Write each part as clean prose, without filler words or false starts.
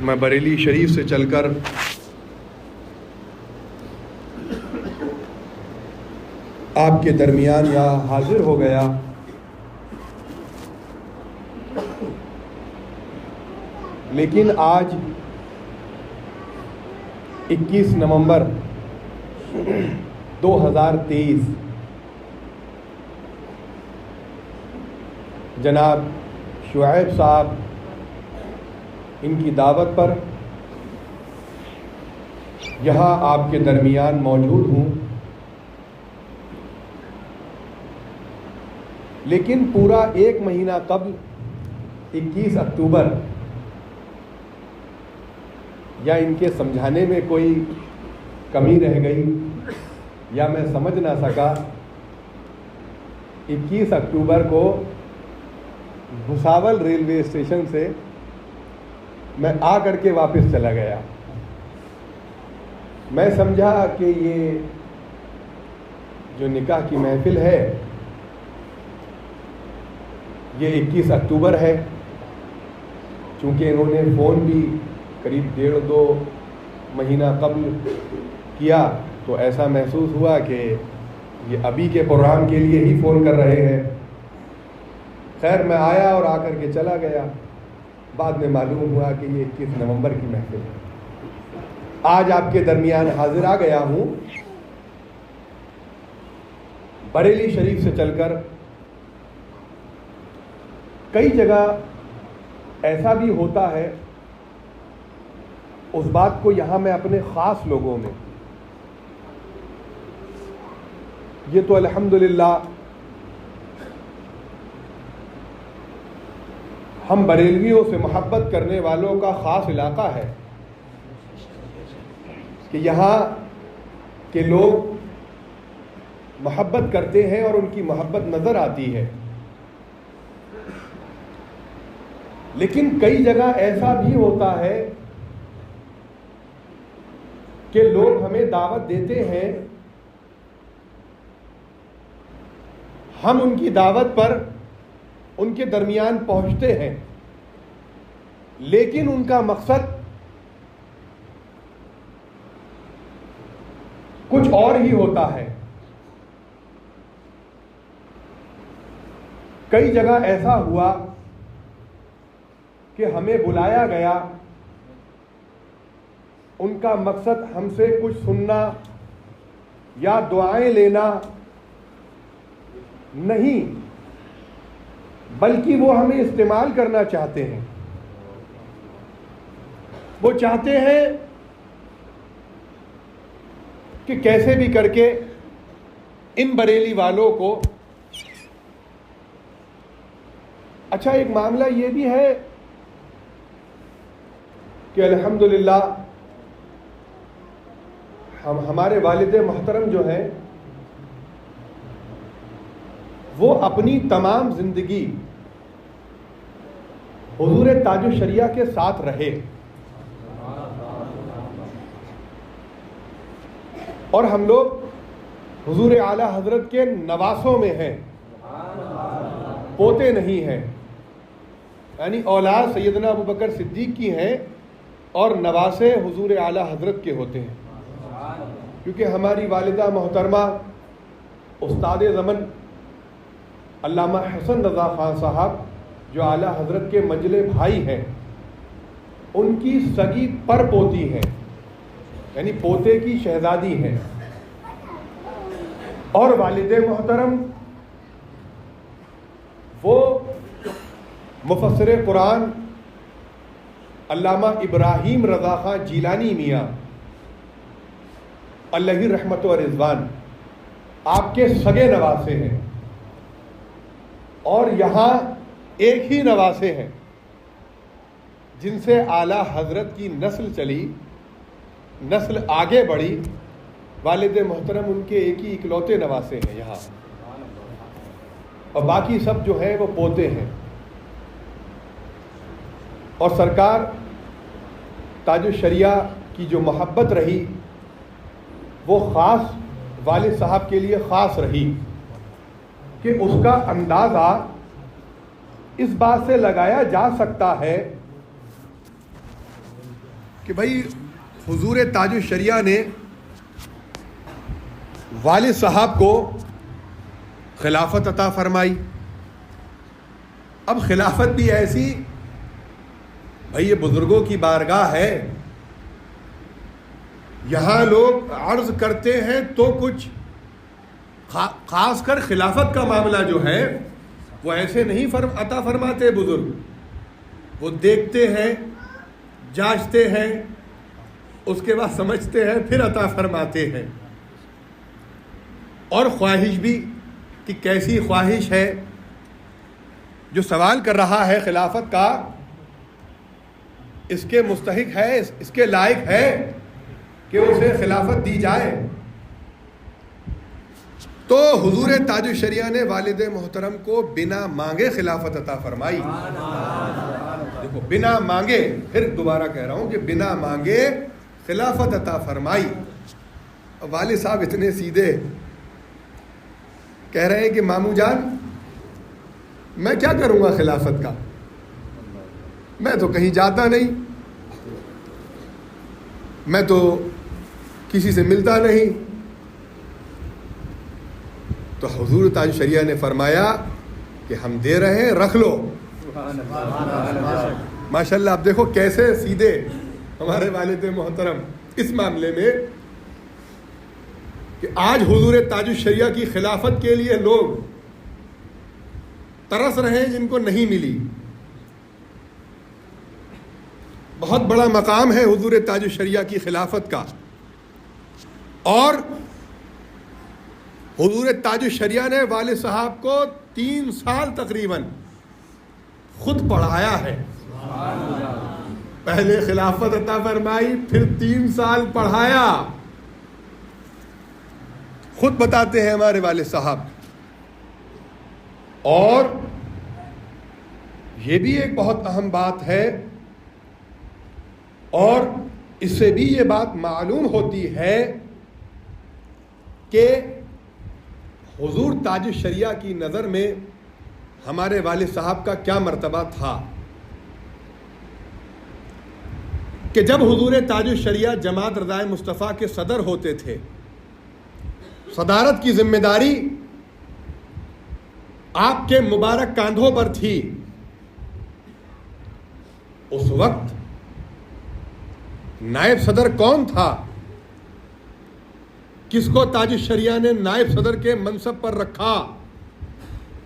میں بریلی شریف سے چل کر آپ کے درمیان یہاں حاضر ہو گیا، لیکن آج 21 نومبر 2023 جناب شعیب صاحب ان کی دعوت پر یہاں آپ کے درمیان موجود ہوں، لیکن پورا 1 مہینہ قبل 21 اکتوبر یا ان کے سمجھانے میں کوئی کمی رہ گئی یا میں سمجھ نہ سکا، 21 اکتوبر کو بھساول ریلوے اسٹیشن سے میں آ کر کے واپس چلا گیا۔ میں سمجھا کہ یہ جو نکاح کی محفل ہے یہ 21 اکتوبر ہے، چونکہ انہوں نے فون بھی قریب 1.5-2 مہینہ قبل کیا تو ایسا محسوس ہوا کہ یہ ابھی کے پروگرام کے لیے ہی فون کر رہے ہیں۔ خیر میں آیا اور آ کر کے چلا گیا، بعد میں معلوم ہوا کہ یہ 21 نومبر کی محفل ہے۔ آج آپ کے درمیان حاضر آ گیا ہوں بریلی شریف سے چل کر۔ کئی جگہ ایسا بھی ہوتا ہے، اس بات کو یہاں میں اپنے خاص لوگوں میں، یہ تو الحمدللہ ہم بریلویوں سے محبت کرنے والوں کا خاص علاقہ ہے کہ یہاں کے لوگ محبت کرتے ہیں اور ان کی محبت نظر آتی ہے، لیکن کئی جگہ ایسا بھی ہوتا ہے کہ لوگ ہمیں دعوت دیتے ہیں، ہم ان کی دعوت پر ان کے درمیان پہنچتے ہیں، لیکن ان کا مقصد کچھ اور ہی ہوتا ہے۔ کئی جگہ ایسا ہوا کہ ہمیں بلایا گیا، ان کا مقصد ہم سے کچھ سننا یا دعائیں لینا نہیں، بلکہ وہ ہمیں استعمال کرنا چاہتے ہیں۔ وہ چاہتے ہیں کہ کیسے بھی کر کے ان بریلی والوں کو، اچھا ایک معاملہ یہ بھی ہے کہ الحمدللہ ہمارے والد محترم جو ہیں وہ اپنی تمام زندگی حضور تاج الشریعہ کے ساتھ رہے، اور ہم لوگ حضور اعلی حضرت کے نواسوں میں ہیں، پوتے نہیں ہیں، یعنی اولاد سیدنا ابوبکر صدیق کی ہیں اور نواسے حضور اعلی حضرت کے ہوتے ہیں، کیونکہ ہماری والدہ محترمہ استاد زمن علامہ حسن رضا خان صاحب جو اعلی حضرت کے منجلے بھائی ہیں، ان کی سگی پر پوتی ہیں، یعنی پوتے کی شہزادی ہیں، اور والد محترم وہ مفسر قرآن علامہ ابراہیم رضا خان جیلانی میاں اللہ رحمت و رضوان آپ کے سگے نواسے ہیں، اور یہاں ایک ہی نواسے ہیں جن سے اعلیٰ حضرت کی نسل چلی، نسل آگے بڑھی۔ والد محترم ان کے ایک ہی اکلوتے نواسے ہیں یہاں، اور باقی سب جو ہیں وہ پوتے ہیں۔ اور سرکار تاج الشریعہ کی جو محبت رہی وہ خاص والد صاحب کے لیے خاص رہی کہ اس کا اندازہ اس بات سے لگایا جا سکتا ہے کہ بھائی حضور تاج الشریعہ نے والد صاحب کو خلافت عطا فرمائی. اب خلافت بھی ایسی، بھائی یہ بزرگوں کی بارگاہ ہے، یہاں لوگ عرض کرتے ہیں تو کچھ خاص کر خلافت کا معاملہ جو ہے وہ ایسے نہیں عطا فرماتے بزرگ. وہ دیکھتے ہیں، جانچتے ہیں، اس کے بعد سمجھتے ہیں، پھر عطا فرماتے ہیں. اور خواہش بھی کہ کیسی خواہش ہے، جو سوال کر رہا ہے خلافت کا اس کے مستحق ہے، اس کے لائق ہے کہ اسے خلافت دی جائے. تو حضور تاج الشریعہ نے والد محترم کو بنا مانگے خلافت عطا فرمائی. دیکھو بنا مانگے، پھر دوبارہ کہہ رہا ہوں کہ بنا مانگے خلافت عطا فرمائی. والد صاحب اتنے سیدھے کہہ رہے ہیں کہ ماموں جان میں کیا کروں گا خلافت کا، میں تو کہیں جاتا نہیں، میں تو کسی سے ملتا نہیں. تو حضور تاج الشریعہ نے فرمایا کہ ہم دے رہے ہیں، رکھ لو. ماشاءاللہ آپ دیکھو کیسے سیدھے ہمارے والد محترم اس معاملے میں کہ آج حضور تاج الشریعہ کی خلافت کے لیے لوگ ترس رہے ہیں جن کو نہیں ملی. بہت بڑا مقام ہے حضور تاج الشریعہ کی خلافت کا. اور حضور تاج الشریعہ نے والد صاحب کو 3 سال تقریباً خود پڑھایا ہے. پہلے خلافت عطا فرمائی، پھر 3 سال پڑھایا. خود بتاتے ہیں ہمارے والد صاحب. اور یہ بھی ایک بہت اہم بات ہے، اور اس سے بھی یہ بات معلوم ہوتی ہے کہ حضور تاج الشریعہ کی نظر میں ہمارے والد صاحب کا کیا مرتبہ تھا. کہ جب حضور تاج الشریعہ جماعت رضائے مصطفیٰ کے صدر ہوتے تھے، صدارت کی ذمہ داری آپ کے مبارک کاندھوں پر تھی. اس وقت نائب صدر کون تھا؟ کس کو تاج الشریعہ نے نائب صدر کے منصب پر رکھا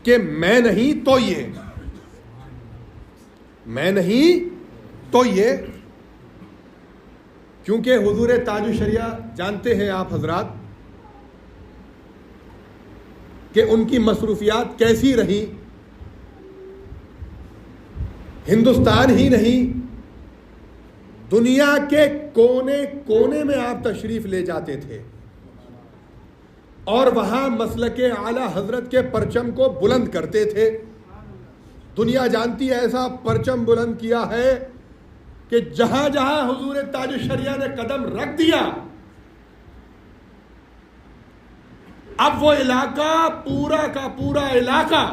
کہ میں نہیں تو یہ، میں نہیں تو یہ. کیونکہ حضور تاج الشریعہ جانتے ہیں آپ حضرات کہ ان کی مصروفیات کیسی رہی. ہندوستان ہی نہیں، دنیا کے کونے کونے میں آپ تشریف لے جاتے تھے اور وہاں مسلک اعلی حضرت کے پرچم کو بلند کرتے تھے. دنیا جانتی ہے ایسا پرچم بلند کیا ہے کہ جہاں جہاں حضور تاج الشریعہ نے قدم رکھ دیا، اب وہ علاقہ پورا کا پورا علاقہ،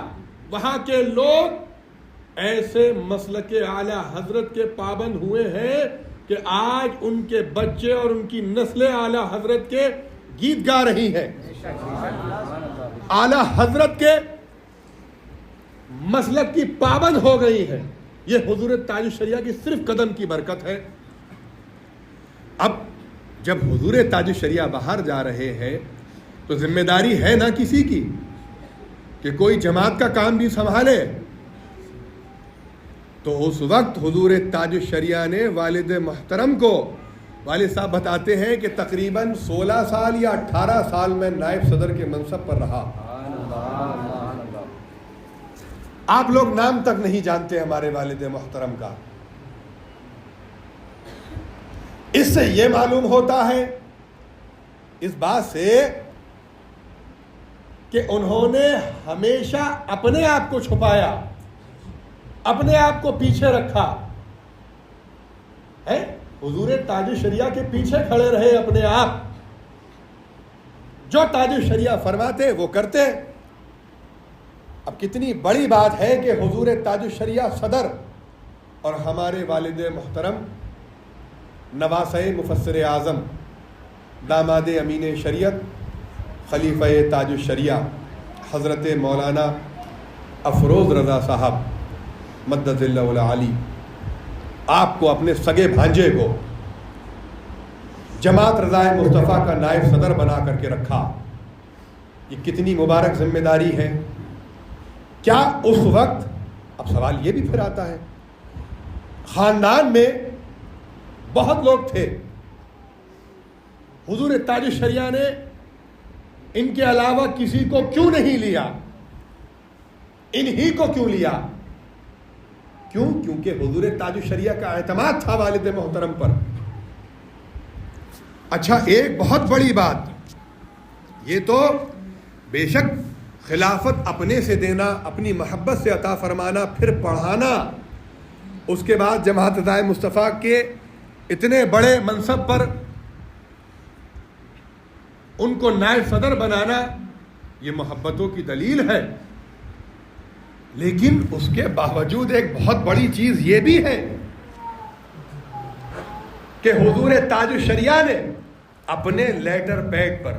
وہاں کے لوگ ایسے مسلک اعلی حضرت کے پابند ہوئے ہیں کہ آج ان کے بچے اور ان کی نسل اعلی حضرت کے گیت گا رہی ہے. اعلی حضرت کے مسلک کی پابند ہو گئی ہے. یہ حضور تاج الشریعہ کی صرف قدم کی برکت ہے. اب جب حضور تاج الشریعہ باہر جا رہے ہیں تو ذمہ داری ہے نہ کسی کی کہ کوئی جماعت کا کام بھی سنبھالے. تو اس وقت حضور تاج الشریعہ نے والد محترم کو، والد صاحب بتاتے ہیں کہ تقریباً 16 سال یا 18 سال میں نائب صدر کے منصب پر رہا. آپ لوگ نام تک نہیں جانتے ہمارے والد محترم کا. اس سے یہ معلوم ہوتا ہے، اس بات سے کہ انہوں نے ہمیشہ اپنے آپ کو چھپایا، اپنے آپ کو پیچھے رکھا ہے. حضور تاج الشریعہ کے پیچھے کھڑے رہے اپنے آپ. جو تاج الشریعہ فرماتے وہ کرتے. اب کتنی بڑی بات ہے کہ حضور تاج الشریعہ صدر اور ہمارے والد محترم نواسۂ مفسر اعظم داماد امین شریعت خلیفہ تاج الشریعہ حضرت مولانا افروز رضا صاحب مدد اللہ العالی، آپ کو اپنے سگے بھانجے کو جماعت رضائے مصطفیٰ کا نائب صدر بنا کر کے رکھا، یہ کتنی مبارک ذمہ داری ہے۔ کیا اس وقت، اب سوال یہ بھی پھر آتا ہے، خاندان میں بہت لوگ تھے، حضور تاج الشریعہ نے ان کے علاوہ کسی کو کیوں نہیں لیا؟ انہی کو کیوں لیا؟ کیوں؟ کیونکہ حضور تاج الشریعہ کا اعتماد تھا والد محترم پر۔ اچھا، ایک بہت بڑی بات، یہ تو بے شک خلافت اپنے سے دینا، اپنی محبت سے عطا فرمانا، پھر پڑھانا، اس کے بعد جماعت رضائے مصطفیٰ کے اتنے بڑے منصب پر ان کو نائب صدر بنانا، یہ محبتوں کی دلیل ہے۔ لیکن اس کے باوجود ایک بہت بڑی چیز یہ بھی ہے کہ حضور تاج الشریعہ نے اپنے لیٹر پیڈ پر،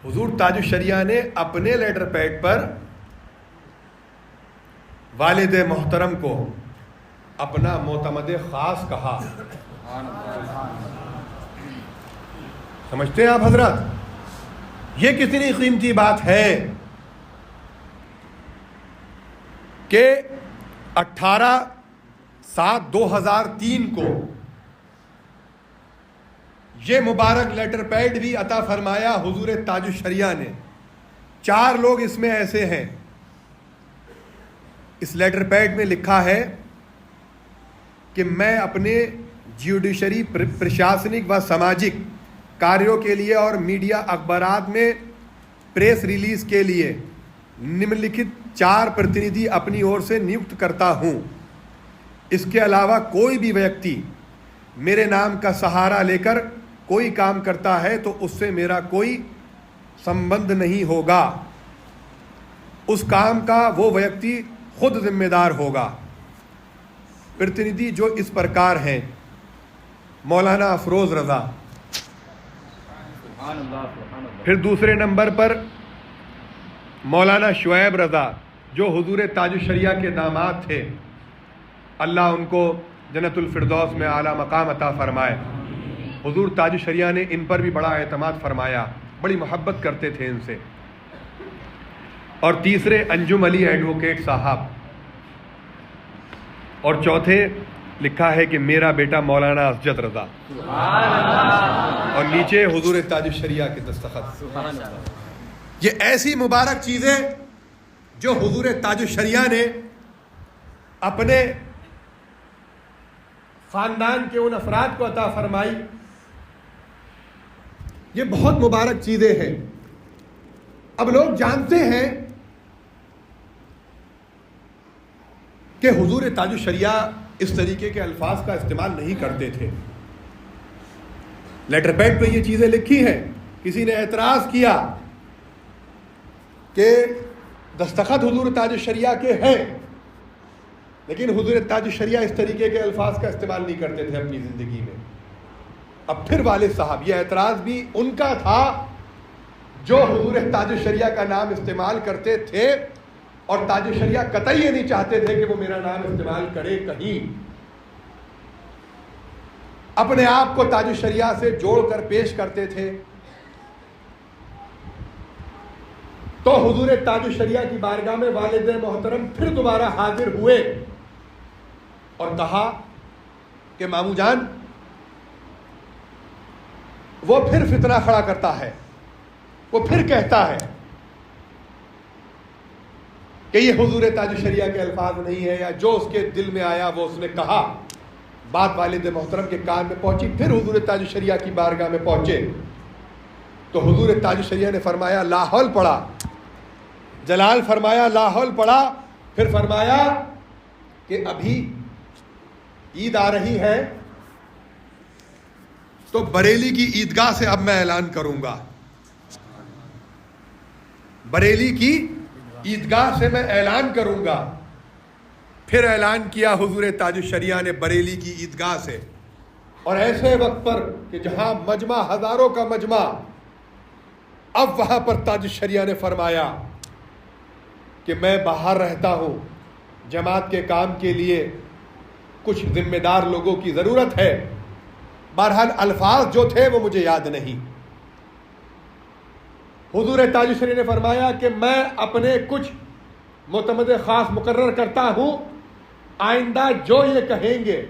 حضور تاج الشریعہ نے اپنے لیٹر پیڈ پر والد محترم کو اپنا معتمد خاص کہا۔ سمجھتے ہیں آپ حضرات؟ یہ کتنی قیمتی بات ہے کہ 18/7/2003 کو یہ مبارک لیٹر پیڈ بھی عطا فرمایا حضور تاج الشریعہ نے۔ 4 لوگ اس میں ایسے ہیں، اس لیٹر پیڈ میں لکھا ہے کہ میں اپنے جوڈیشری، پرشاسنک و سماجک کاریوں کے لیے اور میڈیا اخبارات میں پریس ریلیز کے لیے نمنلکھت 4 پرتیندھی اپنی اور سے نیوکت کرتا ہوں۔ اس کے علاوہ کوئی بھی ویکتی میرے نام کا سہارا لے کر کوئی کام کرتا ہے تو اس سے میرا کوئی سمبند نہیں ہوگا، اس کام کا وہ ویکتی خود ذمہ دار ہوگا۔ پرتیندھی جو اس پرکار ہیں: مولانا افروز رضا، پھر دوسرے نمبر پر مولانا شعیب رضا جو حضور تاج الشریعہ کے داماد تھے، اللہ ان کو جنت الفردوس میں اعلیٰ مقام عطا فرمائے۔ حضور تاج الشریعہ نے ان پر بھی بڑا اعتماد فرمایا، بڑی محبت کرتے تھے ان سے۔ اور تیسرے انجم علی ایڈوکیٹ صاحب، اور چوتھے لکھا ہے کہ میرا بیٹا مولانا اسجد رضا، اور نیچے حضور تاج الشریعہ کے دستخط۔ یہ ایسی مبارک چیزیں جو حضور تاج الشریعہ نے اپنے خاندان کے ان افراد کو عطا فرمائی، یہ بہت مبارک چیزیں ہیں۔ اب لوگ جانتے ہیں کہ حضور تاج الشریعہ اس طریقے کے الفاظ کا استعمال نہیں کرتے تھے۔ لیٹر پیڈ پہ یہ چیزیں لکھی ہیں۔ کسی نے اعتراض کیا کہ دستخط حضور تاج الشریعہ کے ہیں، لیکن حضور تاج الشریعہ اس طریقے کے الفاظ کا استعمال نہیں کرتے تھے اپنی زندگی میں۔ اب پھر والد صاحب، یہ اعتراض بھی ان کا تھا جو حضور تاج الشریعہ کا نام استعمال کرتے تھے، اور تاج الشریعہ قطعی یہ نہیں چاہتے تھے کہ وہ میرا نام استعمال کرے کہیں۔ اپنے آپ کو تاج الشریعہ سے جوڑ کر پیش کرتے تھے۔ تو حضور تاج الشریعہ کی بارگاہ میں والد محترم پھر دوبارہ حاضر ہوئے اور کہا کہ ماموں جان، وہ پھر فتنہ کھڑا کرتا ہے، وہ پھر کہتا ہے کہ یہ حضور تاج الشریعہ کے الفاظ نہیں ہے، یا جو اس کے دل میں آیا وہ اس نے کہا۔ بات والد محترم کے کان میں پہنچی، پھر حضور تاج الشریعہ کی بارگاہ میں پہنچے تو حضور تاج الشریعہ نے فرمایا لا حول پڑھا، جلال فرمایا لا حول پڑھا، پھر فرمایا کہ ابھی عید آ رہی ہے تو بریلی کی عیدگاہ سے اب میں اعلان کروں گا، بریلی کی عیدگاہ سے میں اعلان کروں گا پھر اعلان کیا حضور تاج الشریعہ نے بریلی کی عیدگاہ سے، اور ایسے وقت پر کہ جہاں مجمع ہزاروں کا مجمع، اب وہاں پر تاج الشریعہ نے فرمایا کہ میں باہر رہتا ہوں، جماعت کے کام کے لیے کچھ ذمہ دار لوگوں کی ضرورت ہے۔ بہرحال الفاظ جو تھے وہ مجھے یاد نہیں۔ حضور تاج الشریعہ نے فرمایا کہ میں اپنے کچھ معتمد خاص مقرر کرتا ہوں، آئندہ جو یہ کہیں گے،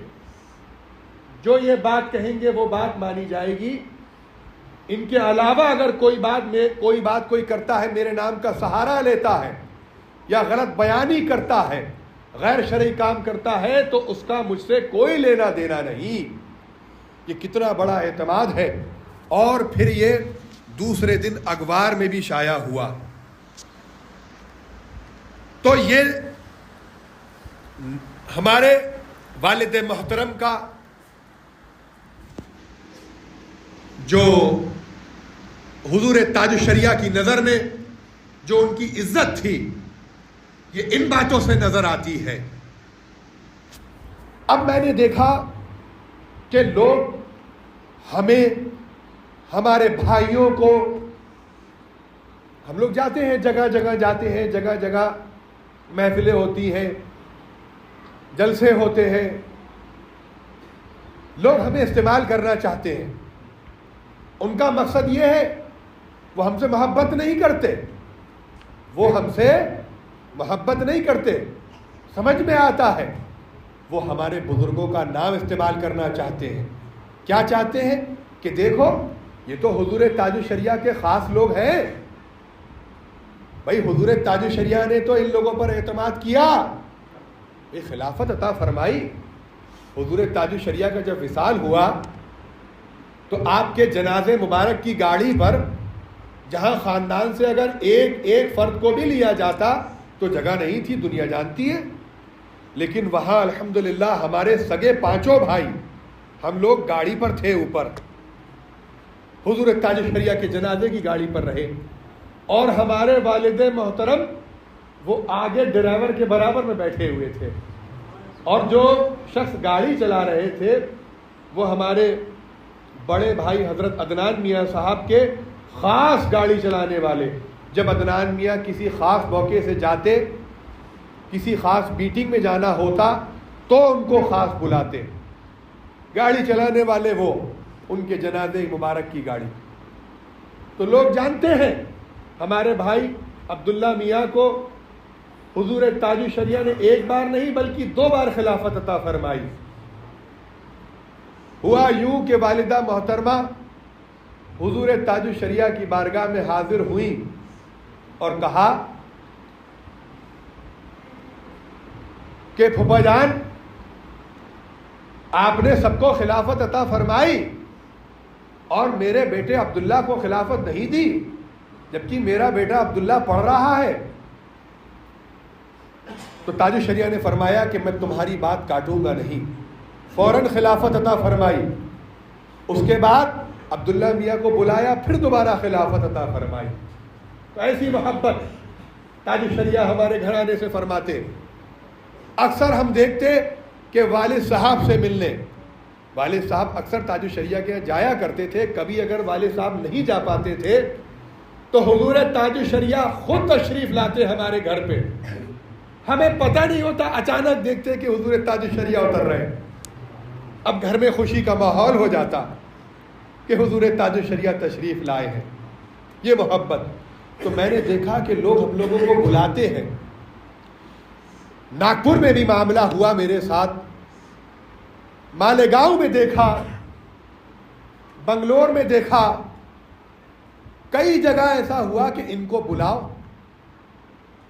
جو یہ بات کہیں گے وہ بات مانی جائے گی۔ ان کے علاوہ اگر کوئی بات کرتا ہے، میرے نام کا سہارا لیتا ہے یا غلط بیانی کرتا ہے، غیر شرعی کام کرتا ہے، تو اس کا مجھ سے کوئی لینا دینا نہیں۔ یہ کتنا بڑا اعتماد ہے۔ اور پھر یہ دوسرے دن اخبار میں بھی شائع ہوا۔ تو یہ ہمارے والد محترم کا جو حضور تاج الشریعہ کی نظر میں جو ان کی عزت تھی، یہ ان باتوں سے نظر آتی ہے۔ اب میں نے دیکھا کہ لوگ ہمیں، ہمارے بھائیوں کو، ہم لوگ جاتے ہیں جگہ جگہ جاتے ہیں، جگہ جگہ محفلیں ہوتی ہیں، جلسے ہوتے ہیں، لوگ ہمیں استعمال کرنا چاہتے ہیں۔ ان کا مقصد یہ ہے، وہ ہم سے محبت نہیں کرتے، وہ ہم سے محبت نہیں کرتے، سمجھ میں آتا ہے، وہ ہمارے بزرگوں کا نام استعمال کرنا چاہتے ہیں۔ کیا چاہتے ہیں کہ دیکھو یہ تو حضور تاج الشریعہ کے خاص لوگ ہیں، بھائی حضور تاج الشریعہ نے تو ان لوگوں پر اعتماد کیا، یہ خلافت عطا فرمائی۔ حضور تاج الشریعہ کا جب وصال ہوا تو آپ کے جنازے مبارک کی گاڑی پر، جہاں خاندان سے اگر ایک فرد کو بھی لیا جاتا تو جگہ نہیں تھی، دنیا جانتی ہے، لیکن وہاں الحمدللہ ہمارے سگے پانچوں بھائی، ہم لوگ گاڑی پر تھے، اوپر حضور تاج الشریعہ کے جنازے کی گاڑی پر رہے، اور ہمارے والد محترم وہ آگے ڈرائیور کے برابر میں بیٹھے ہوئے تھے، اور جو شخص گاڑی چلا رہے تھے وہ ہمارے بڑے بھائی حضرت عدنان میاں صاحب کے خاص گاڑی چلانے والے۔ جب عدنان میاں کسی خاص موقع سے جاتے، کسی خاص میٹنگ میں جانا ہوتا تو ان کو خاص بلاتے، گاڑی چلانے والے وہ، ان کے جنازے مبارک کی گاڑی۔ تو لوگ جانتے ہیں ہمارے بھائی عبداللہ میاں کو حضور تاج الشریعہ نے ایک بار نہیں بلکہ 2 بار خلافت عطا فرمائی۔ ہوا یوں کہ والدہ محترمہ حضور تاج الشریعہ کی بارگاہ میں حاضر ہوئی اور کہا کہ پھوپھا جان، آپ نے سب کو خلافت عطا فرمائی اور میرے بیٹے عبداللہ کو خلافت نہیں دی، جبکہ میرا بیٹا عبداللہ پڑھ رہا ہے۔ تو تاج الشریعہ نے فرمایا کہ میں تمہاری بات کاٹوں گا نہیں، فوراً خلافت عطا فرمائی۔ اس کے بعد عبداللہ میاں کو بلایا، پھر دوبارہ خلافت عطا فرمائی۔ تو ایسی محبت تاج الشریعہ ہمارے گھرانے سے فرماتے۔ اکثر ہم دیکھتے کہ والد صاحب سے ملنے، والد صاحب اکثر تاج الشریعہ کے جایا کرتے تھے، کبھی اگر والد صاحب نہیں جا پاتے تھے تو حضور تاج الشریعہ خود تشریف لاتے ہمارے گھر پہ، ہمیں پتہ نہیں ہوتا، اچانک دیکھتے کہ حضور تاج الشریعہ اتر رہے، اب گھر میں خوشی کا ماحول ہو جاتا کہ حضور تاج الشریعہ تشریف لائے ہیں۔ یہ محبت۔ تو میں نے دیکھا کہ لوگ ہم لوگوں کو بلاتے ہیں۔ ناگپور میں بھی معاملہ ہوا میرے ساتھ، مالیگاؤں میں دیکھا، بنگلور میں دیکھا، کئی جگہ ایسا ہوا کہ ان کو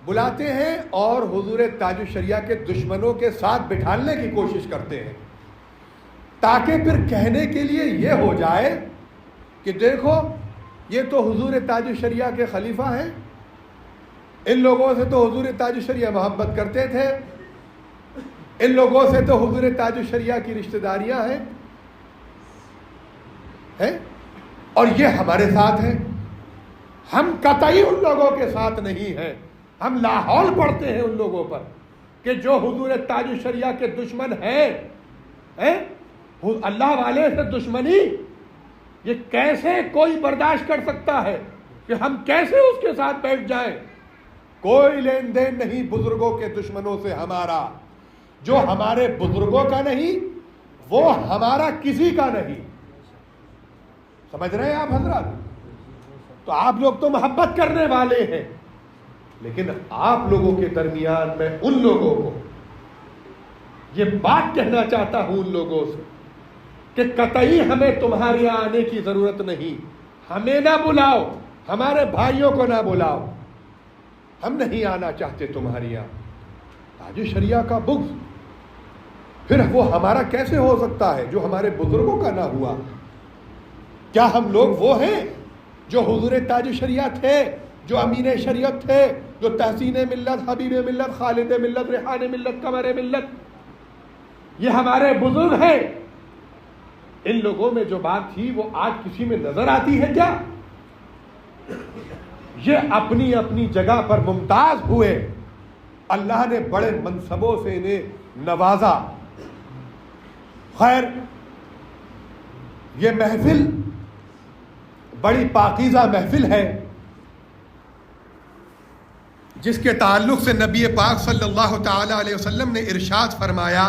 بلاتے ہیں اور حضور تاج الشریعہ کے دشمنوں کے ساتھ بٹھالنے کی کوشش کرتے ہیں، تاکہ پھر کہنے کے لیے یہ ہو جائے کہ دیکھو یہ تو حضور تاج الشریعہ کے خلیفہ ہیں، ان لوگوں سے تو حضور تاج الشریعہ محبت کرتے تھے، ان لوگوں سے تو حضور تاج الشریعہ کی رشتہ داریاں ہیں، اور یہ ہمارے ساتھ ہیں۔ ہم قطعی ان لوگوں کے ساتھ نہیں ہیں، ہم لاحول پڑھتے ہیں ان لوگوں پر، کہ جو حضور تاج الشریعہ کے دشمن ہیں اللہ والے سے دشمنی، یہ کیسے کوئی برداشت کر سکتا ہے کہ ہم کیسے اس کے ساتھ بیٹھ جائیں؟ کوئی لین دین نہیں بزرگوں کے دشمنوں سے ہمارا، جو ہمارے بزرگوں کا نہیں وہ ہمارا کسی کا نہیں۔ سمجھ رہے ہیں آپ حضرات؟ تو آپ لوگ تو محبت کرنے والے ہیں، لیکن آپ لوگوں کے درمیان میں ان لوگوں کو یہ بات کہنا چاہتا ہوں، ان لوگوں سے، کہ قطعی ہمیں تمہارے یہاں آنے کی ضرورت نہیں، ہمیں نہ بلاؤ، ہمارے بھائیوں کو نہ بلاؤ، ہم نہیں آنا چاہتے تمہارے یہاں۔ تاج شریعہ کا بغض پھر وہ ہمارا کیسے ہو سکتا ہے جو ہمارے بزرگوں کا نہ ہوا؟ کیا ہم لوگ وہ ہیں جو حضور تاج شریعہ تھے، جو امین شریعت تھے، جو تحسین ملت، حبیب ملت، خالد ملت، ریحان ملت، قمر ملت، یہ ہمارے بزرگ ہیں؟ ان لوگوں میں جو بات تھی وہ آج کسی میں نظر آتی ہے کیا؟ یہ اپنی اپنی جگہ پر ممتاز ہوئے، اللہ نے بڑے منصبوں سے انہیں نوازا۔ خیر، یہ محفل بڑی پاکیزہ محفل ہے جس کے تعلق سے نبی پاک صلی اللہ تعالی علیہ وسلم نے ارشاد فرمایا